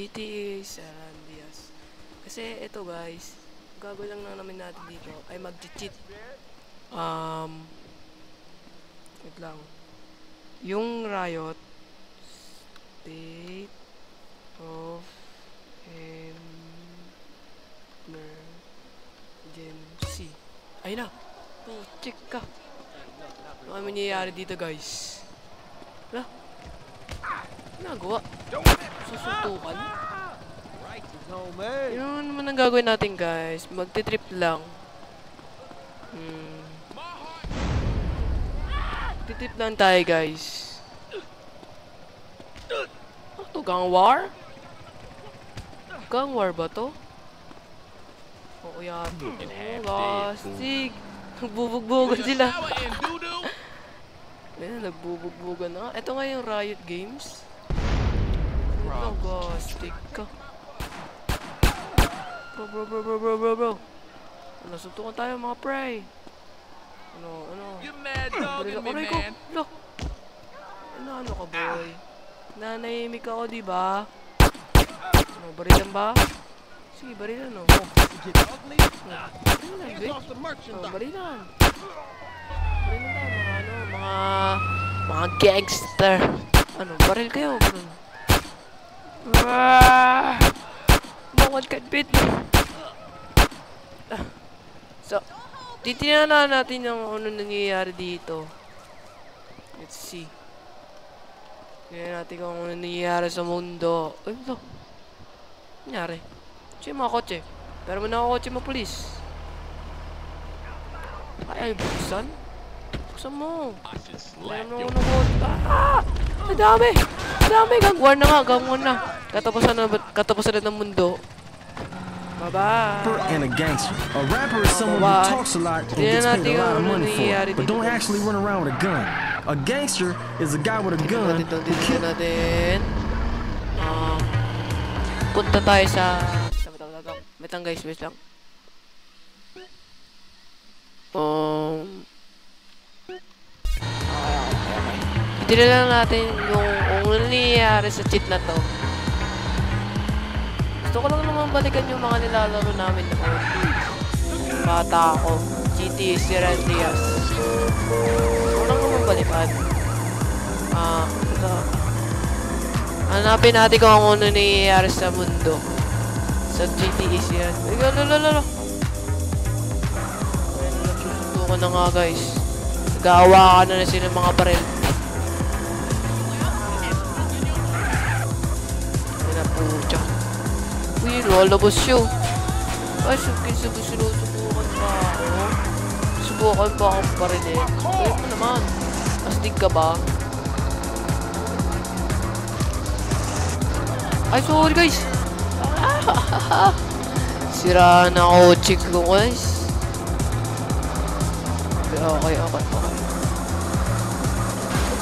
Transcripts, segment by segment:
GTA San Andreas. Kasi ito guys, gagawin lang namin natin dito ay mag-cheat. Wait lang. Yung Riot State of Emergency. Ayun na. Oh, check ka. Ano ang mangyayari dito guys? Wala. Nagawa. Susuntukan. Yun naman ang gagawin natin guys. Magti-trip lang. Magti-trip lang tayo guys. Ano to? Gang war? Gang war ba to? Oo yan. Gastig. Nagbubugbugan sila. Ayan, nagbubugbugan na. Ito nga yung Riot Games. Ano, gastig ka. Bro. Suntukan tayo mga pre. Ano? Baril ako, Rico. Look. Ano ka, boy? Nanahimik ako, diba? Ano, barilan ba? Sige, barilan, no? Barilan. Barilan tayo, mga gangster. Ano, baril kayo, baril. Bawal kadbit. So, titingnan natin yung ano nangyayari dito. Let's see. Tingnan natin kung ano nangyayari sa mundo. Ay, ito. Nangyari. Ito yung mga kotse. Pero mo na ako kotse mo, police. Ay, buksan? Buksan mo. Alam mo na kotse. Ang dami! Ang dami! Gangwan na nga, gangwan na. Katapusan na ng mundo. Bye-bye. And a gangster. A rapper is someone who talks a lot and gets paid a lot of money for it, but don't actually run around with a gun. A gangster is a guy with a gun who kills. Punta tayo sa... Metang guys, wait lang. Tignan lang natin yung kung nangyayari sa cheat na to. Gusto ko lang naman balikan yung mga nilalaro namin noon. Bata ako. GTA San Andreas. Gusto ko lang naman balikan. Hanapin natin kung ano nangyayari sa mundo. Sa GTA San Andreas. Lalo. Nagsusuntukan na nga guys. Nag-aawakan na sila mga baril. Uy, lalabas yun. Ay, sinusubukan pa ako. Subukan pa akong parilin. Kaya mo naman. Astig ka ba? Ay, sorry guys. Sira na ako chick ko guys.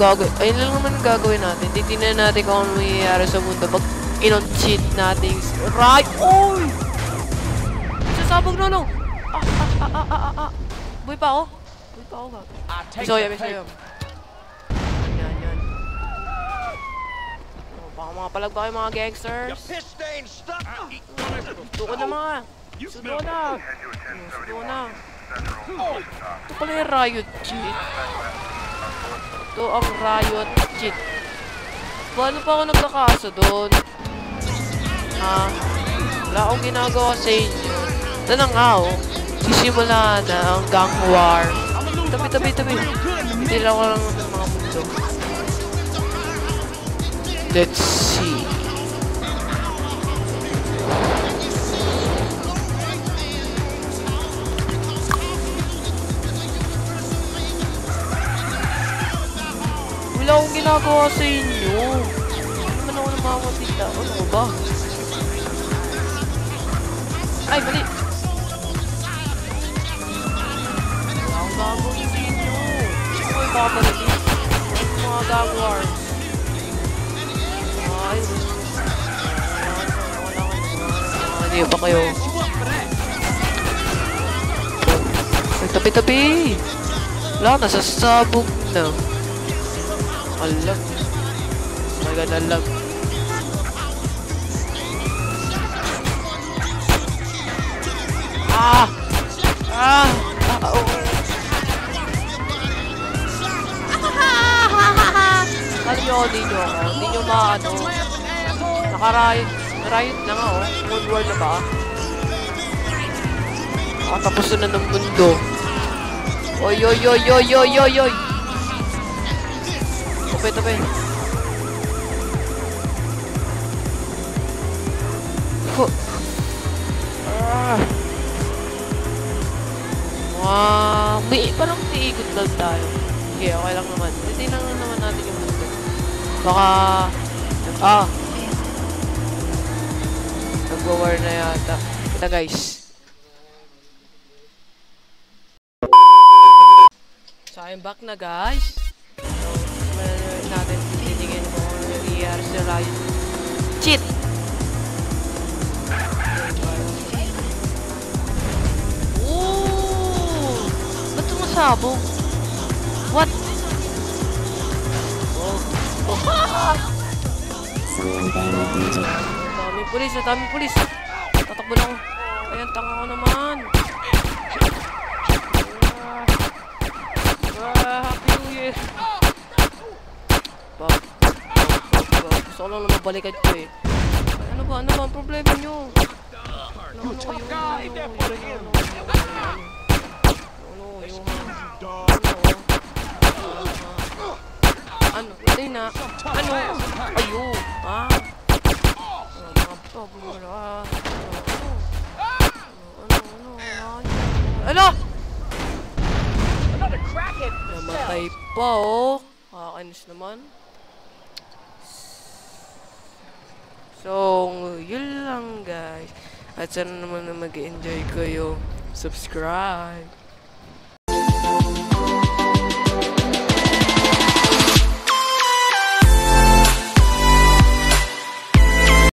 Okay. Ayun lang naman gagawin natin. Titignan natin kung ano mangyayari sa mundo pag in-cheat natin. Right! Oy! Sasabog no. Buhay pa ako. May soyam. Yan. Baka mga palag ba kayo mga gangsters? Suko na mga. Suko na. Ito pala yung Riot cheat. Ito ang Riot cheat. Paano pa ako nagkakaso doon? Wala akong ginagawa sa inyo. Ito na nga sisimula na ang gang war. Tabi. Hindi lang ako lang ng mga mundo. Let's see. Wala akong ginagawa sa inyo. Hindi naman ako namamapita. Ano ba? Ay, mali! Wala akong gagawin sa inyo. Ako yung babalik. Mga gang wars. Ay, hindi ba kayo? Ay, tabi-tabi! Wala, nasasabog na. Alam. Oh my god, alam. Ah! Ah! Oh. Alam nyo, hindi nyo maano. Naka-riot na nga, oh. World War na ba? Tapos na ng mundo. Oy, oy, oy, oy, oy, oy, oy. Tabi. Parang iikot lang tayo. Okay, okay lang naman. Hindi lang naman natin yung mundo. Baka... Nag-war na yata. Kita guys. So, I'm back na guys. So, natin titingin kung ano yung nangyayari sa Riot. Cheat! Ooh! Ba't sumasabog? What? Oh. Daming pulis. Tatakbo na ako. Ayan, tanga ko naman. Happy New Year. Gusto ko lang naman balikan ko eh. Ano ba ang problema nyo? Ayun. Ano? Namatay pa, oh. Kakainis naman. So, yun lang, guys. At sana naman na mag-enjoy kayo. Subscribe.